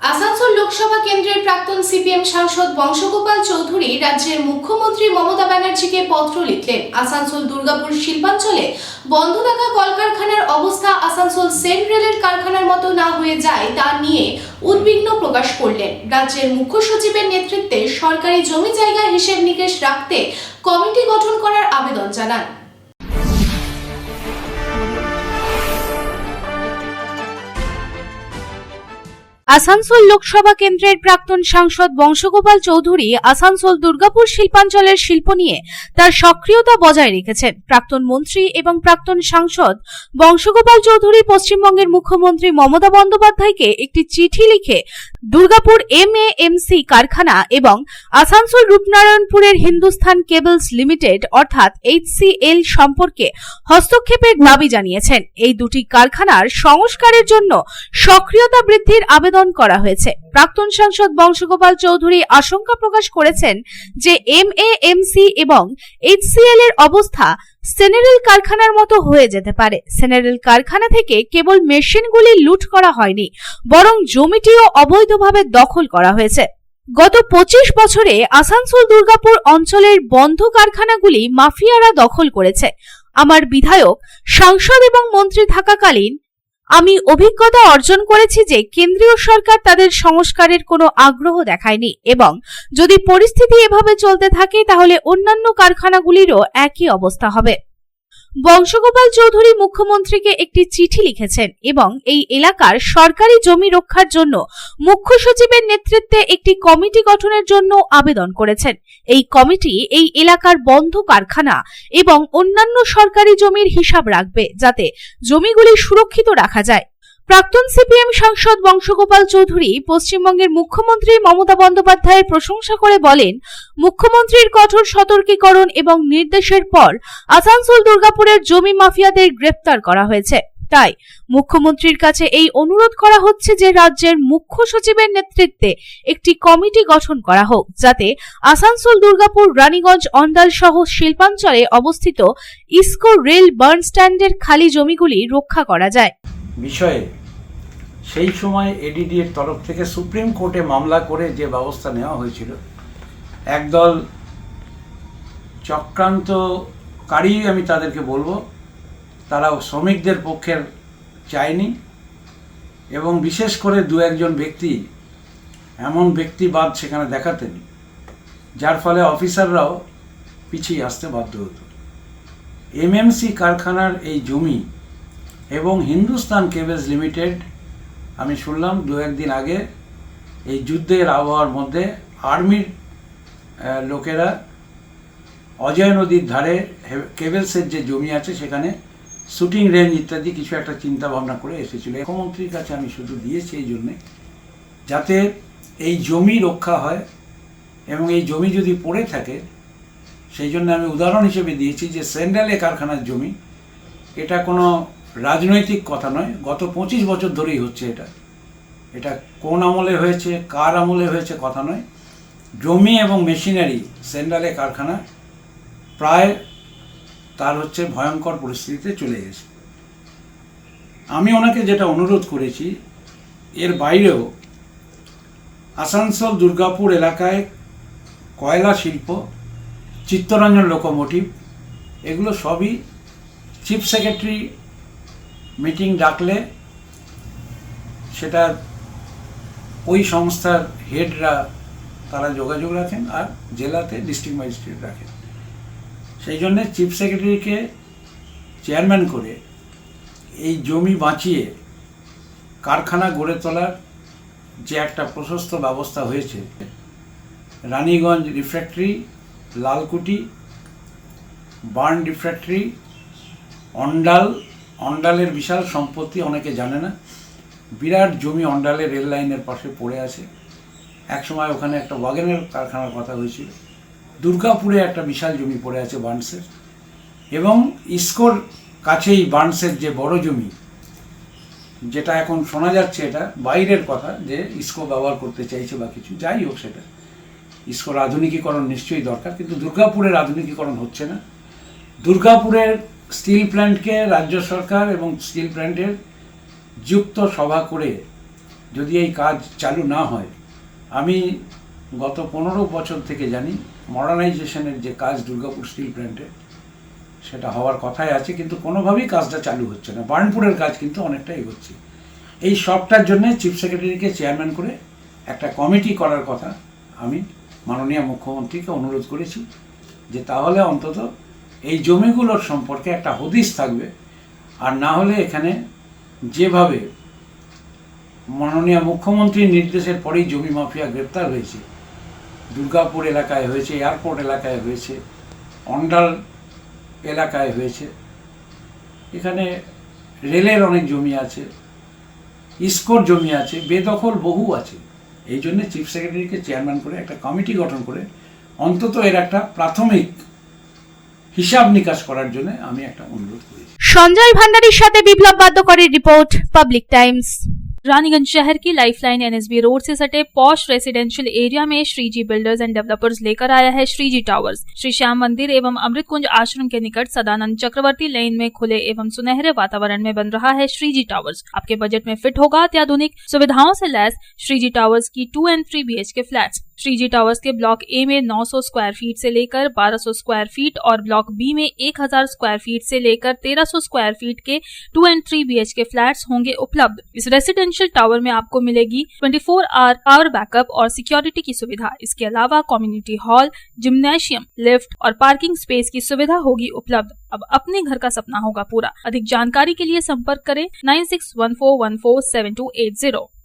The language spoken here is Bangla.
আসানসোল লোকসভা কেন্দ্রের প্রাক্তন সিপিএম সাংসদ বংশগোপাল চৌধুরী রাজ্যের মুখ্যমন্ত্রী মমতা ব্যানার্জিকে পত্র লিখলেন। আসানসোল দুর্গাপুর শিল্পাঞ্চলে বন্ধ থাকা কলকারখানার অবস্থা আসানসোল সেন্ট্রালের কারখানার মতো না হয়ে যায় তা নিয়ে উদ্বিগ্ন প্রকাশ করলেন। রাজ্যের মুখ্য সচিবের নেতৃত্বে সরকারি জমি জায়গা হিসেব নিকেশ রাখতে কমিটি গঠন করার আবেদন জানান। আসানসোল লোকসভা কেন্দ্রের প্রাক্তন সাংসদ বংশগোপাল চৌধুরী আসানসোল দুর্গাপুর শিল্পাঞ্চলের শিল্প নিয়ে তার সক্রিয়তা বজায় রেখেছেন। প্রাক্তন মন্ত্রী এবং প্রাক্তন সাংসদ বংশগোপাল চৌধুরী পশ্চিমবঙ্গের মুখ্যমন্ত্রী মমতা বন্দ্যোপাধ্যায়কে একটি চিঠি লিখে দুর্গাপুর এমএএমসি কারখানা এবং আসানসোল রূপনারায়ণপুরের হিন্দুস্তান কেবলস লিমিটেড অর্থাৎ HCL সম্পর্কে হস্তক্ষেপের দাবি জানিয়েছেন। এই দুটি কারখানার সংস্কারের জন্য সক্রিয়তা বৃদ্ধির আবেদন করা হয়েছে। প্রাক্তন সাংসদ বংশগোপাল চৌধুরী আশঙ্কা প্রকাশ করেছেন যে এমএএমসি এবং HCL এর অবস্থা সেনারেল কারখানার মতো হয়ে যেতে পারে। সেনারেল কারখানা থেকে কেবল মেশিনগুলি লুট করা হয়নি, বরং জমিটিও অবৈধভাবে দখল করা হয়েছে। গত 25 বছরে আসানসোল দুর্গাপুর অঞ্চলের বন্ধ কারখানাগুলি মাফিয়ারা দখল করেছে। আমার বিধায়ক, সাংসদ এবং মন্ত্রী থাকাকালীন আমি অভিজ্ঞতা অর্জন করেছি যে কেন্দ্রীয় সরকার তাদের সংস্কারের কোনো আগ্রহ দেখায়নি এবং যদি পরিস্থিতি এভাবে চলতে থাকে তাহলে অন্যান্য কারখানাগুলিরও একই অবস্থা হবে। বংশগোপাল চৌধুরী মুখ্যমন্ত্রীকে একটি চিঠি লিখেছেন এবং এই এলাকার সরকারি জমি রক্ষার জন্য মুখ্য সচিবের নেতৃত্বে একটি কমিটি গঠনের জন্য আবেদন করেছেন। এই কমিটি এই এলাকার বন্ধ কারখানা এবং অন্যান্য সরকারি জমির হিসাব রাখবে যাতে জমিগুলি সুরক্ষিত রাখা যায়। প্রাক্তন সিপিএম সাংসদ বংশগোপাল চৌধুরী পশ্চিমবঙ্গের মুখ্যমন্ত্রী মমতা বন্দ্যোপাধ্যায়ের প্রশংসা করে বলেন, মুখ্যমন্ত্রীর কঠোর সতর্কীকরণ এবং নির্দেশের পর আসানসোল দুর্গাপুরের জমি মাফিয়াদের গ্রেফতার করা হয়েছে। তাই মুখ্যমন্ত্রীর কাছে এই অনুরোধ করা হচ্ছে যে রাজ্যের মুখ্য সচিবের নেতৃত্বে একটি কমিটি গঠন করা হোক যাতে আসানসোল দুর্গাপুর রানীগঞ্জ অন্ডাল সহ শিল্পাঞ্চলে অবস্থিত ইসকো রেল বার্ন স্ট্যান্ডের খালি জমিগুলি রক্ষা করা যায়। বিষয়ে সেই সময় এডিডি এর তরফ থেকে সুপ্রিম কোর্টে মামলা করে যে ব্যবস্থা নেওয়া হয়েছিল, একদল চক্রান্তকারী আমি তাদেরকে বলবো, তারা শ্রমিকদের পক্ষের চায়নি এবং বিশেষ করে দু একজন ব্যক্তি এমন ব্যক্তিবাদ সেখানে দেখাতেন যার ফলে অফিসাররাও পিছিয়ে আসতে বাধ্য হতো। এমএমসি কারখানার এই জমি এবং হিন্দুস্তান কেবলস লিমিটেড, আমি শুনলাম দু একদিন আগে এই যুদ্ধের আবহাওয়ার মধ্যে আর্মির লোকেরা অজয় নদীর ধারে কেবলসের যে জমি আছে সেখানে শুটিং রেঞ্জ ইত্যাদি কিছু একটা চিন্তা ভাবনা করে এসেছিল। মুখ্যমন্ত্রীর কাছে আমি শুধু দিয়েছি এই জন্যে যাতে এই জমি রক্ষা হয় এবং এই জমি যদি পড়ে থাকে সেই জন্য আমি উদাহরণ হিসেবে দিয়েছি যে সেন্ট্রালে কারখানার জমি, এটা কোনো রাজনৈতিক কথা নয়, গত 25 বছর ধরেই হচ্ছে। এটা কোন আমলে হয়েছে, কার আমলে হয়েছে কথা নয়, জমি এবং মেশিনারি সেন্ট্রালে কারখানা প্রায় তার হচ্ছে ভয়ঙ্কর পরিস্থিতিতে চলে গেছে। আমি ওনাকে যেটা অনুরোধ করেছি, এর বাইরেও আসানসোল দুর্গাপুর এলাকায় কয়লা শিল্প, চিত্তরঞ্জন লোকোমোটিভ, এগুলো সবই চিফ সেক্রেটারি মিটিং ডাকলে সেটা ওই সংস্থার হেডরা তারা যোগাযোগ রাখেন আর জেলাতে ডিস্ট্রিক্ট ম্যাজিস্ট্রেট রাখেন। সেই জন্যে চিফ সেক্রেটারিকে চেয়ারম্যান করে এই জমি বাঁচিয়ে কারখানা গড়ে তোলার যে একটা প্রশস্ত ব্যবস্থা হয়েছে, Raniganj refractory, Lalkuti Burn refractory, অন্ডালের বিশাল সম্পত্তি, অনেকে জানে না, বিরাট জমি অন্ডালের রেল লাইনের পাশে পড়ে আছে। একসময় ওখানে একটা ওয়াগনের কারখানার কথা হয়েছিল। দুর্গাপুরে একটা বিশাল জমি পড়ে আছে বার্নসের, এবং ইসকোর কাছেই বার্নসের যে বড় জমি, যেটা এখন শোনা যাচ্ছে এটা বাইরের কথা যে ইসকো ব্যবহার করতে চাইছে বা কিছু, যাই হোক সেটা ইসকোর আধুনিকীকরণ নিশ্চয়ই দরকার, কিন্তু দুর্গাপুরের আধুনিকীকরণ হচ্ছে না। দুর্গাপুরের স্টিল প্ল্যান্টকে রাজ্য সরকার এবং স্টিল প্ল্যান্টের যুক্ত সভা করে যদি এই কাজ চালু না হয়, আমি গত 15 বছর থেকে জানি মডার্নাইজেশনের যে কাজ দুর্গাপুর স্টিল প্ল্যান্টে সেটা হওয়ার কথাই আছে, কিন্তু কোনোভাবেই কাজটা চালু হচ্ছে না। বার্নপুরের কাজ কিন্তু অনেকটা এগোচ্ছে। এই সবটার জন্য চিফ সেক্রেটারিকে চেয়ারম্যান করে একটা কমিটি করার কথা আমি মাননীয় মুখ্যমন্ত্রীকে অনুরোধ করেছি, যে তাহলে অন্তত এই জমিগুলোর সম্পর্কে একটা হদিশ থাকবে। আর না হলে এখানে যেভাবে মাননীয় মুখ্যমন্ত্রীর নির্দেশের পরেই জমি মাফিয়া গ্রেপ্তার হয়েছে, দুর্গাপুর এলাকায় হয়েছে, এয়ারপোর্ট এলাকায় হয়েছে, অন্ডাল এলাকায় হয়েছে, এখানে রেলের অনেক জমি আছে, ইস্কোর জমি আছে, বেদখল বহু আছে। এই জন্য চিফ সেক্রেটারিকে চেয়ারম্যান করে একটা কমিটি গঠন করে অন্তত এর একটা প্রাথমিক হিসাব নিকাশ করার জন্য আমি একটা অনুরোধ করেছি। সঞ্জয় ভান্ডারীর সাথে বিপ্লব বাদ্যকরের রিপোর্ট, পাবলিক টাইমস। रानीगंज शहर की लाइफलाइन एनएसबी रोड से सटे पॉश रेसिडेंशियल एरिया में श्रीजी बिल्डर्स एंड डेवलपर्स लेकर आया है श्रीजी टावर्स। श्री श्याम मंदिर एवं अमृत कुंज आश्रम के निकट सदानंद चक्रवर्ती लेन में खुले एवं सुनहरे वातावरण में बन रहा है श्रीजी टावर्स। आपके बजट में फिट होगा अत्याधुनिक सुविधाओं से लैस श्रीजी टावर्स की 2 and 3 BHK flats. Shriji Towers के ब्लॉक ए में 900 स्क्वायर फीट से लेकर 1200 स्क्वायर फीट और ब्लॉक बी में 1000 स्क्वायर फीट से लेकर 1300 स्क्वायर फीट के 2 and 3 BHK फ्लैट्स होंगे उपलब्ध। इस रेसिडेंशियल टावर में आपको मिलेगी 24 आवर पावर बैकअप और सिक्योरिटी की सुविधा। इसके अलावा कम्युनिटी हॉल, जिम्नेशियम, लिफ्ट और पार्किंग स्पेस की सुविधा होगी उपलब्ध। अब अपने घर का सपना होगा पूरा। अधिक जानकारी के लिए संपर्क करें 9614147280।